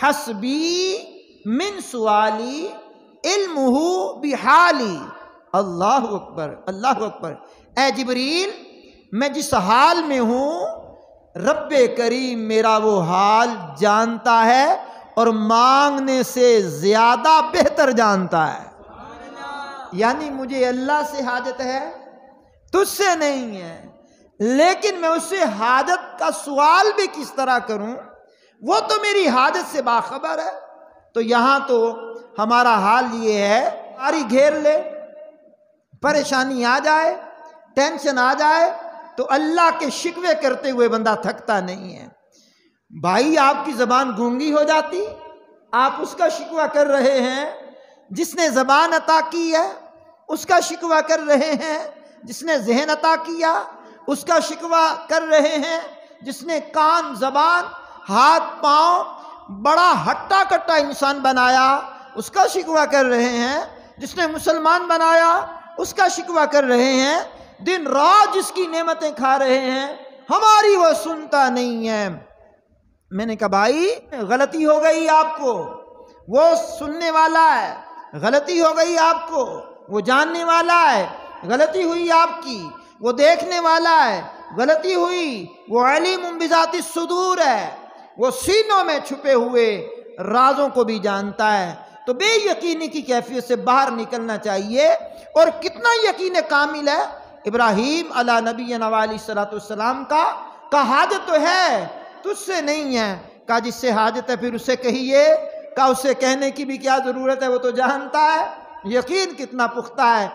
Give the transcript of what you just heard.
حسبی من سوالی علمہ بحالی۔ اللہ اکبر، اللہ اکبر۔ اے جبریل، میں جس حال میں ہوں رب کریم میرا وہ حال جانتا ہے اور مانگنے سے زیادہ بہتر جانتا ہے۔ یعنی مجھے اللہ سے حاجت ہے، تجھ سے نہیں ہے، لیکن میں اس سے حاجت کا سوال بھی کس طرح کروں، وہ تو میری حاجت سے باخبر ہے۔ تو یہاں تو ہمارا حال یہ ہے، ساری گھیر لے، پریشانی آ جائے، ٹینشن آ جائے تو اللہ کے شکوے کرتے ہوئے بندہ تھکتا نہیں ہے۔ بھائی آپ کی زبان گونگی ہو جاتی، آپ اس کا شکوہ کر رہے ہیں جس نے زبان عطا کی ہے، اس کا شکوہ کر رہے ہیں جس نے ذہن عطا کیا، اس کا شکوہ کر رہے ہیں جس نے کان، زبان، ہاتھ، پاؤں، بڑا ہٹا کٹا انسان بنایا، اس کا شکوہ کر رہے ہیں جس نے مسلمان بنایا، اس کا شکوہ کر رہے ہیں، دن رات جس کی نعمتیں کھا رہے ہیں، ہماری وہ سنتا نہیں ہے۔ میں نے کہا بھائی غلطی ہو گئی آپ کو، وہ سننے والا ہے، غلطی ہو گئی آپ کو، وہ جاننے والا ہے، غلطی ہوئی آپ کی، وہ دیکھنے والا ہے، غلطی ہوئی، وہ علیم بذات الصدور ہے، وہ سینوں میں چھپے ہوئے رازوں کو بھی جانتا ہے۔ تو بے یقینی کی کیفیت سے باہر نکلنا چاہیے۔ اور کتنا یقین کامل ہے ابراہیم علی نبینا علیہ الصلوۃ والسلام کا حاجت تو ہے، تجھ سے نہیں ہے۔ کہا جس سے حاجت ہے پھر اسے کہیے، کہا اسے کہنے کی بھی کیا ضرورت ہے، وہ تو جانتا ہے۔ یقین کتنا پختہ ہے۔